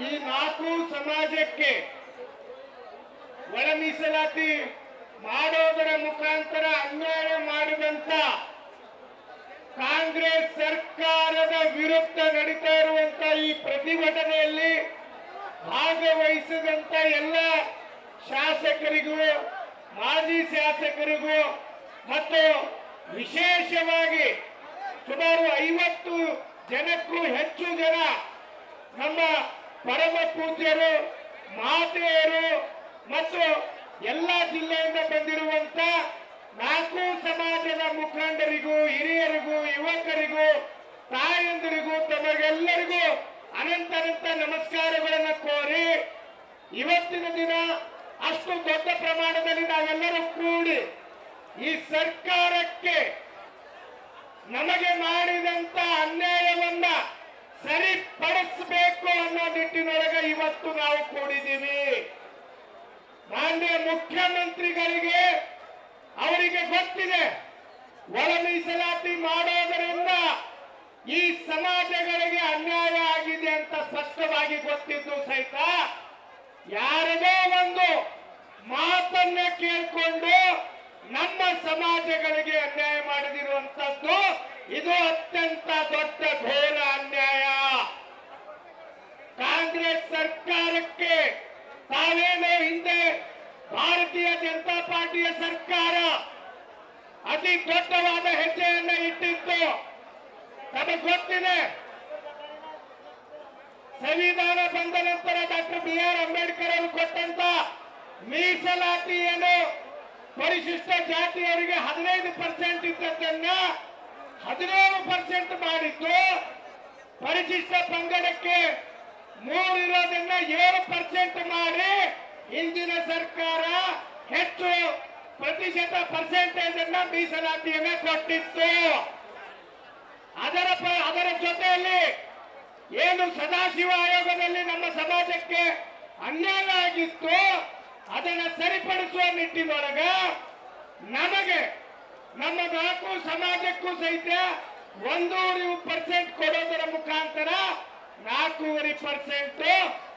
ಈ ನಾಲ್ಕು ಸಮಾಜಕ್ಕೆ ಒಳ ಮೀಸಲಾತಿ ಮಾಡೋದರ ಮುಖಾಂತರ ಅನ್ಯಾಯ ಮಾಡಿದಂತ ಕಾಂಗ್ರೆಸ್ ಸರ್ಕಾರದ ವಿರುದ್ಧ ನಡೀತಾ ಇರುವಂತ ಈ ಪ್ರತಿಭಟನೆಯಲ್ಲಿ ಭಾಗವಹಿಸಿದಂತ ಎಲ್ಲ ಶಾಸಕರಿಗೂ ಮಾಜಿ ಶಾಸಕರಿಗೂ ಮತ್ತು ವಿಶೇಷವಾಗಿ ಸುಮಾರು 50 ಜನಕ್ಕೂ ಹೆಚ್ಚು ಜನ ನಮ್ಮ ಪರಮ ಪೂಜ್ಯರು ಮಾತೆಯರು ಮತ್ತು ಎಲ್ಲ ಜಿಲ್ಲೆಯಿಂದ ಬಂದಿರುವಂತ 4 ಸಮಾಜದ ಮುಖಂಡರಿಗೂ ಹಿರಿಯರಿಗೂ ಯುವಕರಿಗೂ ತಾಯಂದಿರಿಗೂ ತಮಗೆಲ್ಲರಿಗೂ ಅನಂತ ನಮಸ್ಕಾರಗಳನ್ನು ಕೋರಿ ಇವತ್ತಿನ ದಿನ ಅಷ್ಟು ದೊಡ್ಡ ಪ್ರಮಾಣದಲ್ಲಿ ನಾವೆಲ್ಲರೂ ಕೂಡಿ ಈ ಸರ್ಕಾರಕ್ಕೆ ನಮಗೆ ಮಾಡಿದಂತ ಅನ್ಯಾಯವನ್ನ ಸರಿಪಡಿಸಬೇಕು ಅನ್ನೋ ನಿಟ್ಟಿನೊಳಗೆ ಇವತ್ತು ನಾವು ಕೂಡಿದ್ದೀವಿ. ಮಾನ್ಯ ಮುಖ್ಯಮಂತ್ರಿಗಳಿಗೆ ಅವರಿಗೆ ಗೊತ್ತಿದೆ, ಒಳ ಮೀಸಲಾತಿ ಮಾಡೋದರಿಂದ ಈ ಸಮಾಜಗಳಿಗೆ ಅನ್ಯಾಯ ಆಗಿದೆ ಅಂತ ಸ್ಪಷ್ಟವಾಗಿ ಗೊತ್ತಿದ್ದು ಸಹಿತ ಯಾರದೋ ಒಂದು ಮಾತನ್ನ ಕೇಳಿಕೊಂಡು ನಮ್ಮ ಸಮಾಜಗಳಿಗೆ ಅನ್ಯಾಯ ಮಾಡದಿರುವಂತದ್ದು ಇದು ಅತ್ಯಂತ ದೊಡ್ಡ ಘೋರ ಅನ್ಯಾಯ. ಕಾಂಗ್ರೆಸ್ ಸರ್ಕಾರಕ್ಕೆ ತಾವೇನೋ ಹಿಂದೆ ಭಾರತೀಯ ಜನತಾ ಪಾರ್ಟಿಯ ಸರ್ಕಾರ ಅತಿ ದೊಡ್ಡವಾದ ಹೆಜ್ಜೆಯನ್ನ ಇಟ್ಟಿತ್ತು. ನಮಗೆ ಗೊತ್ತಿದೆ, ಸಂವಿಧಾನ ಬಂದ ನಂತರ ಡಾಕ್ಟರ್ BR ಅಂಬೇಡ್ಕರ್ ಅವರು ಕೊಟ್ಟಂತ ಮೀಸಲಾತಿಯನ್ನು ಪರಿಶಿಷ್ಟ ಜಾತಿಯವರಿಗೆ 15% ಇದ್ದದ್ದನ್ನ 17% ಮಾಡಿದ್ದು, ಪರಿಶಿಷ್ಟ ಪಂಗಡಕ್ಕೆ 3 ಇರೋದನ್ನ 7% ಮಾಡಿ ಇಂದಿನ ಸರ್ಕಾರ ಹೆಚ್ಚು ಪ್ರತಿಶತ ಪರ್ಸೆಂಟೇಜ್ ಅನ್ನ ಮೀಸಲಾತಿಯನ್ನ ಕೊಟ್ಟಿತ್ತು. ಅದರ ಜೊತೆಯಲ್ಲಿ ಏನು ಸದಾಶಿವ ಆಯೋಗದಲ್ಲಿ ನಮ್ಮ ಸಮಾಜಕ್ಕೆ ಅನ್ಯಾಯ ಆಗಿತ್ತು ಅದನ್ನ ಸರಿಪಡಿಸುವ ನಿಟ್ಟಿನೊಳಗ ನಮಗೆ ನಮ್ಮ 4 ಸಮಾಜಕ್ಕೂ ಸಹಿತ 1.5% ಕೊಡೋದರ ಮುಖಾಂತರ 4.5%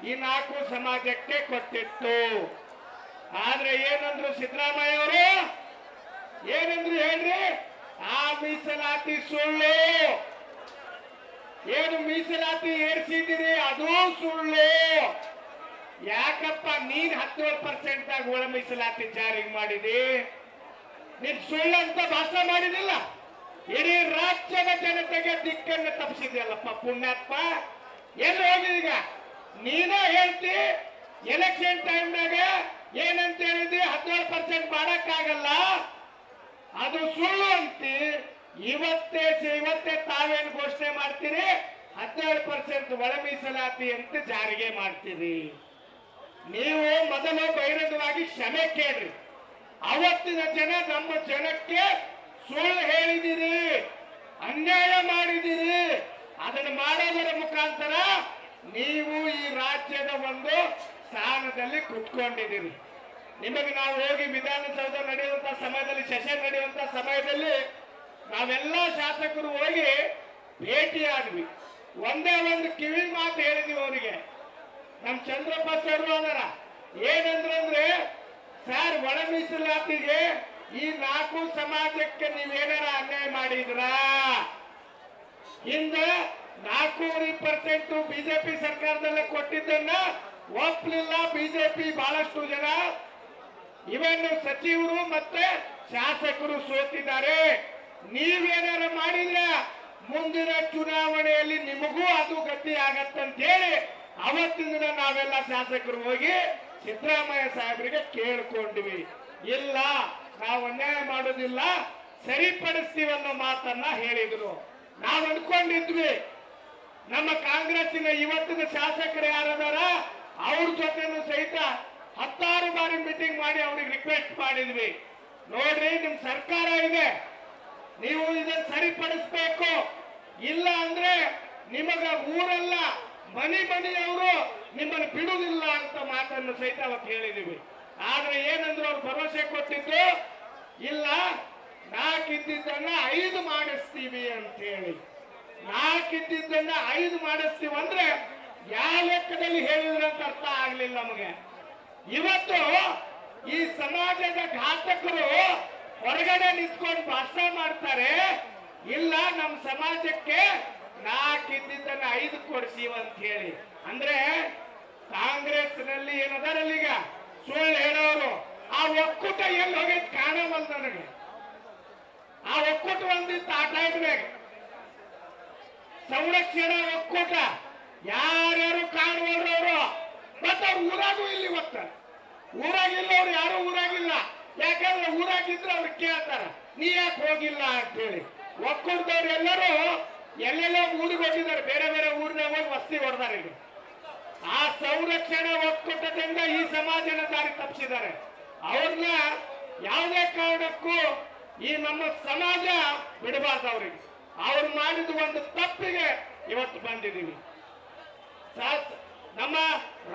ಈ 4 ಸಮಾಜಕ್ಕೆ ಕೊಟ್ಟಿತ್ತು. ಆದ್ರೆ ಏನಂದ್ರು ಸಿದ್ದರಾಮಯ್ಯ ಅವರು, ಏನಂದ್ರು ಹೇಳ್ರಿ, ಆ ಮೀಸಲಾತಿ ಸುಳ್ಳು, ಏನು ಮೀಸಲಾತಿ ಏರಿಸಿದಿರಿ ಅದು ಸುಳ್ಳು. ಯಾಕಪ್ಪ ನೀನ್ 17% ಒಳ ಮೀಸಲಾತಿ ಜಾರಿಗೆ ಮಾಡಿದಿ, ನೀನ್ ಸುಳ್ಳು ಅಂತ ಭಾಷಣ ಮಾಡಿದಿಲ್ಲ, ಇಡೀ ರಾಜ್ಯದ ಜನತೆಗೆ ದಿಕ್ಕನ್ನು ತಪ್ಪಿಸಿದ್ಯಲ್ಲಪ್ಪ ಪುಣ್ಯಾತ್ಮ. ಎಲ್ಲಿ ಹೋಗಿದೀಗ ನೀನ ಹೇಳ್ತಿ, ಎಲೆಕ್ಷನ್ ಟೈಮ್ನಾಗ ಏನಂತ ಹೇಳಿದಿ 17% ಮಾಡಕ್ಕಾಗಲ್ಲ, ಅದು ಸುಳ್ಳು ಅಂತಿ. ಇವತ್ತೇ ತಾವೇನು ಘೋಷಣೆ ಮಾಡ್ತೀರಿ, 17% ಒಳ ಮೀಸಲಾತಿ ಅಂತ ಜಾರಿಗೆ ಮಾಡ್ತೀರಿ. ನೀವು ಮೊದಲು ಬಹಿರಂಗವಾಗಿ ಕ್ಷಮೆ ಕೇಳ್ರಿ. ಅವತ್ತಿನ ಜನ ನಮ್ಮ ಜನಕ್ಕೆ ಸುಳ್ಳು ಹೇಳಿದಿರಿ, ಅನ್ಯಾಯ ಮಾಡಿದಿರಿ. ಅದನ್ನು ಮಾಡೋದರ ಮುಖಾಂತರ ನೀವು ಈ ರಾಜ್ಯದ ಒಂದು ಸ್ಥಾನದಲ್ಲಿ ಕುತ್ಕೊಂಡಿದ್ದೀರಿ. ನಿಮಗೆ ನಾವು ಹೋಗಿ ವಿಧಾನಸೌಧ ನಡೆಯುವಂತ ಸಮಯದಲ್ಲಿ, ಸೆಷನ್ ನಡೆಯುವಂತ ಸಮಯದಲ್ಲಿ ನಾವೆಲ್ಲ ಶಾಸಕರು ಹೋಗಿ ಭೇಟಿಯಾದ್ವಿ. ಒಂದೇ ಒಂದು ಕಿವಿ ಮಾತು ಹೇಳಿದ್ವಿ ಅವರಿಗೆ. ನಮ್ ಚಂದ್ರಪ್ಪ ಸರ್ ಅದರ ಏನಂದ್ರೆ, ಸರ್ ಒಳ ಮೀಸಲಾತಿಗೆ ಈ 4 ಸಮಾಜಕ್ಕೆ ನೀವೇನಾರ ಅನ್ಯಾಯ ಮಾಡಿದ್ರ, ಹಿಂದೆ 4.5% ಬಿಜೆಪಿ ಸರ್ಕಾರದಲ್ಲೇ ಕೊಟ್ಟಿದ್ದನ್ನ ಒಪ್ಪಲಿಲ್ಲ ಬಿಜೆಪಿ. ಬಹಳಷ್ಟು ಜನ ಇವನ್ನು ಸಚಿವರು ಮತ್ತೆ ಶಾಸಕರು ಸೋತಿದ್ದಾರೆ. ನೀವೇನಾರ ಮಾಡಿದ್ರ ಮುಂದಿನ ಚುನಾವಣೆಯಲ್ಲಿ ನಿಮಗೂ ಅದು ಗತಿ ಆಗತ್ತಂತ ಹೇಳಿ ಅವತ್ತಿನ ನಾವೆಲ್ಲ ಶಾಸಕರು ಹೋಗಿ ಸಿದ್ದರಾಮಯ್ಯ ಸಾಹೇಬರಿಗೆ ಕೇಳ್ಕೊಂಡ್ವಿ. ಇಲ್ಲ, ನಾವು ಅನ್ಯಾಯ ಮಾಡೋದಿಲ್ಲ, ಸರಿಪಡಿಸ್ತೀವಿ ಅನ್ನೋ ಮಾತನ್ನ ಹೇಳಿದ್ರು. ನಾವು ಅನ್ಕೊಂಡಿದ್ವಿ ನಮ್ಮ ಕಾಂಗ್ರೆಸ್ಸಿನ ಇವತ್ತಿನ ಶಾಸಕರು ಯಾರದಾರ ಅವ್ರ ಜೊತೆನೂ ಸಹಿತ 10 ಬಾರಿ ಮೀಟಿಂಗ್ ಮಾಡಿ ಅವ್ರಿಗೆ ರಿಕ್ವೆಸ್ಟ್ ಮಾಡಿದ್ವಿ. ನೋಡ್ರಿ, ನಿಮ್ ಸರ್ಕಾರ ಇದೆ, ನೀವು ಇದನ್ನ ಸರಿಪಡಿಸ್ಬೇಕು, ಇಲ್ಲ ಅಂದ್ರೆ ನಿಮಗ ಊರೆಲ್ಲ ಮನೆಯವರು ನಿಮ್ಮನ್ನು ಬಿಡುವುದಿಲ್ಲ ಅಂತ ಮಾತನ್ನು ಸಹಿತ ಅವತ್ತು ಹೇಳಿದೀವಿ. ಆದ್ರೆ ಏನಂದ್ರೆ ಅವ್ರು ಭರವಸೆ ಕೊಟ್ಟಿದ್ದು, ಇಲ್ಲ 4 ಇದ್ದಿದ್ದನ್ನ 5 ಮಾಡಿಸ್ತೀವಿ ಅಂತ ಹೇಳಿ. 4 ಇದ್ದಿದ್ದನ್ನ 5 ಮಾಡಿಸ್ತೀವಿ ಅಂದ್ರೆ ಯಾವ ಲೆಕ್ಕದಲ್ಲಿ ಹೇಳಿದ್ರಂತ ಅರ್ಥ ಆಗ್ಲಿಲ್ಲ ನಮಗೆ. ಇವತ್ತು ಈ ಸಮಾಜದ ಘಾತಕರು ಹೊರಗಡೆ ನಿಂತ್ಕೊಂಡು ಭಾಷಣ ಮಾಡ್ತಾರೆ, ಇಲ್ಲ ನಮ್ಮ ಸಮಾಜಕ್ಕೆ 4 ಇದ್ದಿದ್ದನ್ನ 5 ಕೊಡಿಸಿವ ಅಂತ ಹೇಳಿ. ಅಂದ್ರೆ ಕಾಂಗ್ರೆಸ್ ನಲ್ಲಿ ಏನದಾರಲ್ಲಿ ಈಗ ಸುಳ್ಳು ಹೇಳೋರು, ಆ ಒಕ್ಕೂಟ ಎಲ್ಲಿ ಹೋಗೈತ್ ಕಾಣವಲ್ಲ ನನಗೆ. ಆ ಒಕ್ಕೂಟ ಒಂದಿತ್ತು ಆಟ ಇದ್ರಾಗ ಸಂರಕ್ಷಣಾ ಒಕ್ಕೂಟ ಯಾರ್ಯಾರು ಕಾಣುವವರು ಮತ್ತ ಊರಾಗೂ ಇಲ್ಲಿ ಗೊತ್ತ, ಊರಾಗಿಲ್ಲವ್ರು ಯಾರು ಊರಾಗಿಲ್ಲ. ಯಾಕಂದ್ರೆ ಊರಾಗಿದ್ರೆ ಅವ್ರು ಕೇಳ್ತಾರ ನೀ ಯಾಕೆ ಹೋಗಿಲ್ಲ ಅಂತ ಹೇಳಿ. ಒಕ್ಕೂಟದವ್ರು ಎಲ್ಲರೂ ಎಲ್ಲೆಲ್ಲೋ ಊರಿಗೆ ಹೋಗಿದ್ದಾರೆ, ಬೇರೆ ಬೇರೆ ಊರಿನಾಗ ಹೋಗಿ ವಸ್ತಿ ಹೊಡೆದಾರೆ. ಈಗ ಆ ಸಂರಕ್ಷಣಾ ಒಕ್ಕೂಟದಿಂದ ಈ ಸಮಾಜನ ದಾರಿ ತಪ್ಪಿಸಿದ್ದಾರೆ. ಅವ್ರನ್ನ ಯಾವುದೇ ಕಾರಣಕ್ಕೂ ಈ ನಮ್ಮ ಸಮಾಜ ಬಿಡಬಾರ್ದು. ಅವ್ರಿಗೆ ಅವ್ರು ಮಾಡಿದ ಒಂದು ತಪ್ಪಿಗೆ ಇವತ್ತು ಬಂದಿದ್ದೀವಿ. ನಮ್ಮ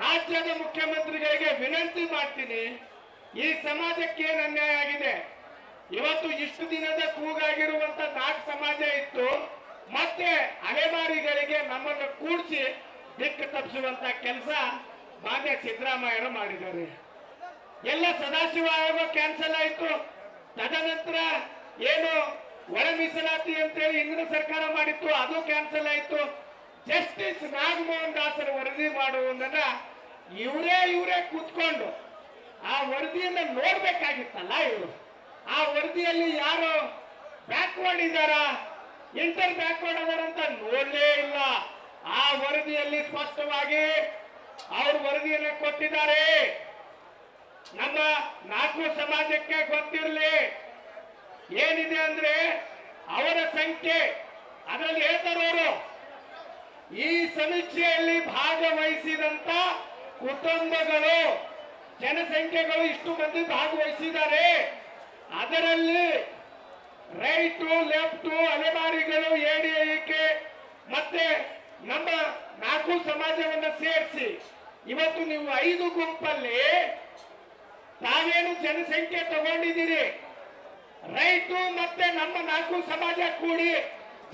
ರಾಜ್ಯದ ಮುಖ್ಯಮಂತ್ರಿಗಳಿಗೆ ವಿನಂತಿ ಮಾಡ್ತೀನಿ, ಈ ಸಮಾಜಕ್ಕೆ ಏನು ಅನ್ಯಾಯ ಆಗಿದೆ. ಇವತ್ತು ಇಷ್ಟು ದಿನದ ಕೂಗಾಗಿರುವಂತ ನಾಲ್ಕು ಸಮಾಜ ಇತ್ತು, ಮತ್ತೆ ಅಲೆಮಾರಿಗಳಿಗೆ ನಮ್ಮನ್ನು ಕೂಡಿಸಿ ದಿಕ್ಕು ತಪ್ಪಿಸುವಂತ ಕೆಲಸ ಮಾನ್ಯ ಸಿದ್ದರಾಮಯ್ಯರು ಮಾಡಿದ್ದಾರೆ. ಎಲ್ಲ ಸದಾಶಿವ ಆಯೋಗ ಕ್ಯಾನ್ಸಲ್ ಆಯಿತು. ತದನಂತರ ಏನು ಒಳ ಮೀಸಲಾತಿ ಅಂತೇಳಿ ಹಿಂದಿನ ಸರ್ಕಾರ ಮಾಡಿತ್ತು, ಅದು ಕ್ಯಾನ್ಸಲ್ ಆಯಿತು. ಜಸ್ಟಿಸ್ ನಾಗಮೋಹನ್ ದಾಸರ ವರದಿ ಮಾಡುವುದನ್ನ ಇವರೇ ಕೂತ್ಕೊಂಡು ಆ ವರದಿಯನ್ನ ನೋಡ್ಬೇಕಾಗಿತ್ತಲ್ಲ. ಇವರು ಆ ವರದಿಯಲ್ಲಿ ಯಾರು ಬ್ಯಾಕ್ವರ್ಡ್ ಇದ್ದಾರ, ಇಂಟರ್ ಬ್ಯಾಕ್ವರ್ಡ್ ಅದಾರ ಅಂತ ನೋಡ್ಲೇ ಇಲ್ಲ. ಆ ವರದಿಯಲ್ಲಿ ಸ್ಪಷ್ಟವಾಗಿ ಅವ್ರ ವರದಿಯನ್ನು ಕೊಟ್ಟಿದ್ದಾರೆ. ನಮ್ಮ 4 ಸಮಾಜಕ್ಕೆ ಗೊತ್ತಿರಲಿ ಏನಿದೆ ಅಂದ್ರೆ ಅವರ ಸಂಖ್ಯೆ. ಅದರಲ್ಲಿ ಹೇಳ್ತಾರವರು, ಈ ಸಮೀಕ್ಷೆಯಲ್ಲಿ ಭಾಗವಹಿಸಿದಂತ ಕುಟುಂಬಗಳು ಜನಸಂಖ್ಯೆಗಳು ಇಷ್ಟು ಮಂದಿ ಭಾಗವಹಿಸಿದ್ದಾರೆ. ಅದರಲ್ಲಿ ರೈಟು ಲೆಫ್ಟು ಅಲೆಮಾರಿಗಳು ಎಡಿಐಕೆ ಮತ್ತೆ ನಮ್ಮ 4 ಸಮಾಜವನ್ನ ಸೇರಿಸಿ ಇವತ್ತು ನೀವು 5 ಗುಂಪಲ್ಲಿ ತಾವೇನು ಜನಸಂಖ್ಯೆ ತಗೊಂಡಿದ್ದೀರಿ. ರೈಟು ಮತ್ತೆ ನಮ್ಮ 4 ಸಮಾಜ ಕೂಡಿ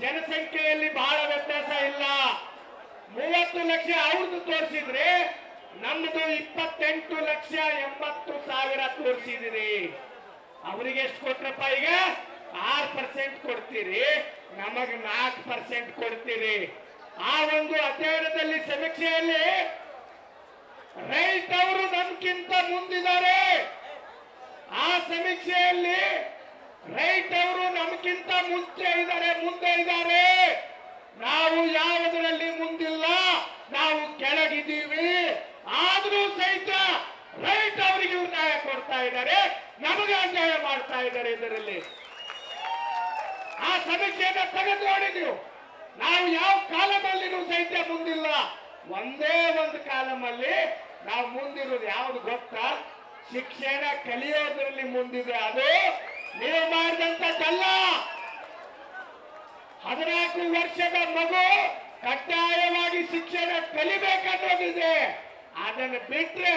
ಜನಸಂಖ್ಯೆಯಲ್ಲಿ ಬಹಳ ವ್ಯತ್ಯಾಸ ಇಲ್ಲ. 30 ಲಕ್ಷ ಅವ್ರದ್ದು ತೋರಿಸಿದ್ರೆ ನಮ್ದು 28,80,000 ತೋರಿಸಿದಿರಿ. ಅವರಿಗೆ ಎಷ್ಟು ಕೊಟ್ರಪ್ಪ? ಈಗ 6% ಕೊಡ್ತೀರಿ, ನಮಗೆ 4% ಕೊಡ್ತೀರಿ. ಆ ಒಂದು ಅಧ್ಯಯನದಲ್ಲಿ ಸಮೀಕ್ಷೆಯಲ್ಲಿ ರೈಟ್ ಅವರು ನಮ್ಗಿಂತ ಮುಂದಿದ್ದಾರೆ. ಆ ಸಮೀಕ್ಷೆಯಲ್ಲಿ ರೈಟ್ ಅವರು ನಮ್ಗಿಂತ ಮುಂದೆ ಇದ್ದಾರೆ. ನಾವು ಯಾವುದರಲ್ಲಿ ಮುಂದಿಲ್ಲ, ನಾವು ಕೆಳಗಿದ್ದೀವಿ. ಆದ್ರೂ ಸಹಿತ ರೈಟ್ ಅವರಿಗೆ ನ್ಯಾಯ ಕೊಡ್ತಾ ಇದ್ದಾರೆ, ನಮಗೆ ಅನ್ಯಾಯ ಮಾಡ್ತಾ ಇದ್ದಾರೆ. ಇದರಲ್ಲಿ ಆ ಸಮೀಕ್ಷೆಯನ್ನ ತೆಗೆದು ನೋಡಿ ನೀವು. ನಾವು ಯಾವ ಕಾಲಮಲ್ಲಿ ಸಹಿತ ಮುಂದಿಲ್ಲ. ಒಂದೇ ಒಂದು ಕಾಲಮಲ್ಲಿ ನಾವು ಮುಂದಿರೋದು ಯಾವ್ದು ಗೊತ್ತಾ? ಶಿಕ್ಷಣ ಕಲಿಯೋದ್ರಲ್ಲಿ ಮುಂದಿದೆ. ಅದು ನೀವು ಮಾಡಿದಂತದ್ದಲ್ಲ. 14 ವರ್ಷದ ಮಗು ಕಡ್ಡಾಯವಾಗಿ ಶಿಕ್ಷಣ ಕಲಿಬೇಕನ್ನೋದಿದೆ. ಅದನ್ನು ಬಿಟ್ರೆ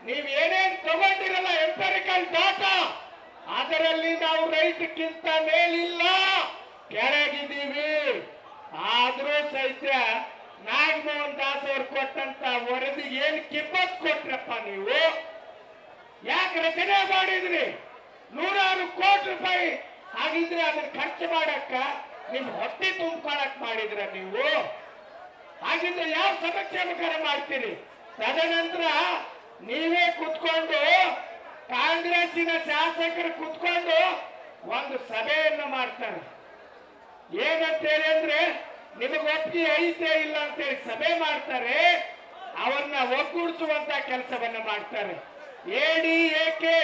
ನೀವು ಏನೇನು ತಗೊಂಡಿರಲ್ಲ ಎಂಪರಿಕಲ್ ಡಾಟಾ, ಅದರಲ್ಲಿ ನಾವು ರೈತಕ್ಕಿಂತ ಮೇಲಿಲ್ಲ, ಕೆಳಗಿದ್ದೀವಿ. ಆದ್ರೂ ಸಹಿತ ನಾಗಮೋಹನ್ ದಾಸ್ ಅವರು ಕೊಟ್ಟಂತ ವರದಿಗೆ ಏನು ಕಿಮ್ಮತ್ ಕೊಟ್ರಪ್ಪ ನೀವು? ಯಾಕೆ ರಚನೆ ಮಾಡಿದ್ರಿ? 100 ಕೋಟಿ ರೂಪಾಯಿ ಆಗಿದ್ರೆ ಅದನ್ನ ಖರ್ಚು ಮಾಡಕ್ಕ ನಿಮ್ ಹೊಟ್ಟೆ ತುಂಬಿಕೊಳ್ಳಕ್ ಮಾಡಿದ್ರ ನೀವು? ಹಾಗಿದ್ರೆ ಯಾವ ಸಮಸ್ಯೆ ಮುಖಾರ ಮಾಡ್ತೀರಿ? ತದನಂತರ ನೀವೇ ಕುತ್ಕೊಂಡು ಕಾಂಗ್ರೆಸ್ಸಿನ ಶಾಸಕರು ಕುತ್ಕೊಂಡು ಒಂದು ಸಭೆಯನ್ನು ಮಾಡ್ತಾರೆ. ಏನಂತೇಳಿ ಅಂದ್ರೆ ನಿಮಗೆ ಒಪ್ಪಿಗೆ ಐತೆ ಇಲ್ಲ ಅಂತೇಳಿ ಸಭೆ ಮಾಡ್ತಾರೆ. ಅವ್ರನ್ನ ಒಗ್ಗೂಡಿಸುವಂತ ಕೆಲಸವನ್ನ ಮಾಡ್ತಾರೆ. ಎಡಿಎಕೆ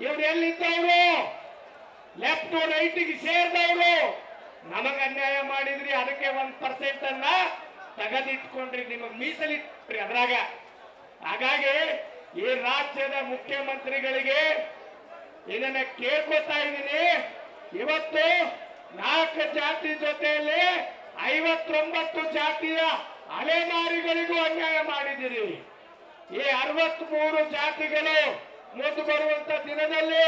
ಇವ್ರು ಎಲ್ಲಿದ್ದವರು? ಲೆಫ್ಟ್ ರೈಟ್ಗೆ ಸೇರಿದವರು. ನಮಗ ಅನ್ಯಾಯ ಮಾಡಿದ್ರಿ, ಅದಕ್ಕೆ 1% ಅನ್ನ ತೆಗೆದಿಟ್ಕೊಂಡ್ರಿ, ನಿಮಗೆ ಮೀಸಲಿಟ್ರಿ ಅದ್ರಾಗ. ಹಾಗಾಗಿ ಈ ರಾಜ್ಯದ ಮುಖ್ಯಮಂತ್ರಿಗಳಿಗೆ ಇದನ್ನ ಕೇಳ್ಕೊತಾ ಇದ್ದೀನಿ. ಇವತ್ತು 4 ಜಾತಿ ಜೊತೆಯಲ್ಲಿ 59 ಜಾತಿಯ ಅಲೆಮಾರಿಗಳಿಗೂ ಅನ್ಯಾಯ ಮಾಡಿದಿರಿ. ಈ 63 ಜಾತಿಗಳು ಮುಂದೆ ಬರುವಂತ ದಿನದಲ್ಲಿ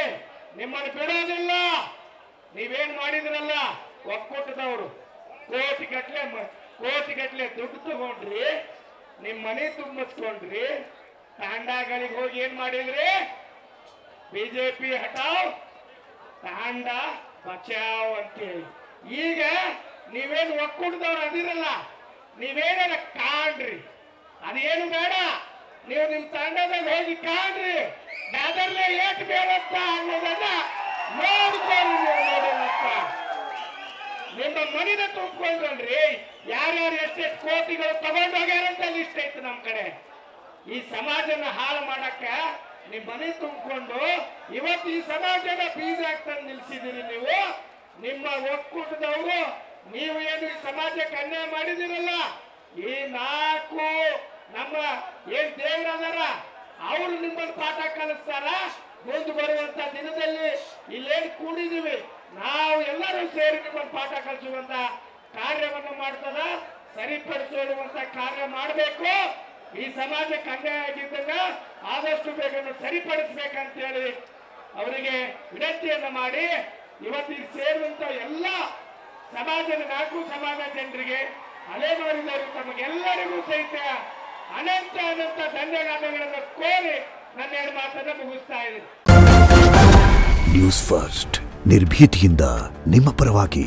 ನಿಮ್ಮನ್ನು ಬಿಡೋದಿಲ್ಲ. ನೀವೇನ್ ಮಾಡಿದ್ರಲ್ಲ, ಒಕ್ಕೂಟದವರು ಕೋಟಿ ಗಟ್ಟಲೆ ಕೋಟಿಗಟ್ಟಲೆ ದುಡ್ಡು ತಗೊಂಡ್ರಿ, ನಿಮ್ ಮನೆ ತುಂಬಿಸ್ಕೊಂಡ್ರಿ, ತಾಂಡಗಳಿಗೆ ಹೋಗಿ ಏನ್ ಮಾಡಿದ್ರಿ? ಬಿಜೆಪಿ ಹಟಾವ್ ತಾಂಡ ಬಚಾವ್ ಅಂತೇಳಿ. ಈಗ ನೀವೇನು ಒಕ್ಕೂಟದವ್ರು ಅದಿರಲ್ಲ, ನೀವೇನಾರ ಕಾಣ್ರಿ, ಅದೇನು ಬೇಡ, ನೀವು ನಿಮ್ ತಂಡದಾಗ ಹೋಗಿ ಕಾಣ್ರಿ, ಅದರಲ್ಲೇ ಏಟ್ ಬೇಡತ್ತ ಅನ್ನೋದನ್ನ ನೋಡ್ಕೊಂಡು ನೋಡೋಣಪ್ಪ. ನಿಮ್ಮ ಮನಿನ ತುಂಬಿಕೊಂಡ್ರಲ್ರಿ, ಯಾರ್ಯಾರು ಎಷ್ಟೆಷ್ಟು ಕೋಟಿಗಳು ತಗೊಂಡೋಗ್ಯಾರಂತ ಲಿಸ್ಟ್ ಐತೆ ನಮ್ ಕಡೆ. ಈ ಸಮಾಜನ ಹಾಳು ಮಾಡಕ್ಕ ನಿಮ್ ಮನೆ ತುಂಬಿಕೊಂಡು ಇವತ್ತು ಈ ಸಮಾಜನ ಬೀಜ ತಂದು ನಿಲ್ಸಿದಿರಿ ನೀವು. ನಿಮ್ಮ ಒಕ್ಕೂಟದವರು ನೀವು ಏನು ಈ ಸಮಾಜಕ್ಕೆ ಅನ್ಯಾಯ ಮಾಡಿದಿರಲ್ಲ, ಈ 4 ನಮ್ಮ ಏನ್ ದೇವರದಾರ ಅವರು ನಿಮ್ಮನ್ನು ಪಾಠ ಕಲಿಸ್ತಾರ. ಮುಂದೆ ಬರುವಂತ ದಿನದಲ್ಲಿ ಇಲ್ಲೇನು ಕೂಡಿದೀವಿ ನಾವು ಎಲ್ಲರೂ ಸೇರಿ ನಿಮ್ಮನ್ನು ಪಾಠ ಕಲಿಸುವಂತ ಕಾರ್ಯವನ್ನು ಮಾಡ್ತದ, ಸರಿಪಡಿಸುವಂತ ಕಾರ್ಯ ಮಾಡಬೇಕು. ಈ ಸಮಾಜಕ್ಕೆ ಅನ್ಯಾಯ ಆಗಿದ್ದಾಗ ಆದಷ್ಟು ಬೇಗ ಸರಿಪಡಿಸ್ಬೇಕಂತ ಹೇಳಿ ಅವರಿಗೆ ವಿನಂತಿಯನ್ನ ಮಾಡಿ, ಇವತ್ತಿಗೆ ಸೇರುವಂತ ಎಲ್ಲ ಸಮಾಜದ 4 ಸಮಾಜ ಜನರಿಗೆ ಅಲೆಮಾರಿದವರು ತಮಗೆಲ್ಲರಿಗೂ ಸಹಿತ ಅನಂತ ಅನಂತ ಧನ್ಯವಾದಗಳನ್ನು ಕೋರಿ ನನ್ನ 2 ಮಾತನ್ನು ಮುಗಿಸ್ತಾ ಇದ್ದೀನಿ. ನ್ಯೂಸ್ ಫಸ್ಟ್ ನಿರ್ಭೀತಿಯಿಂದ ನಿಮ್ಮ ಪರವಾಗಿ.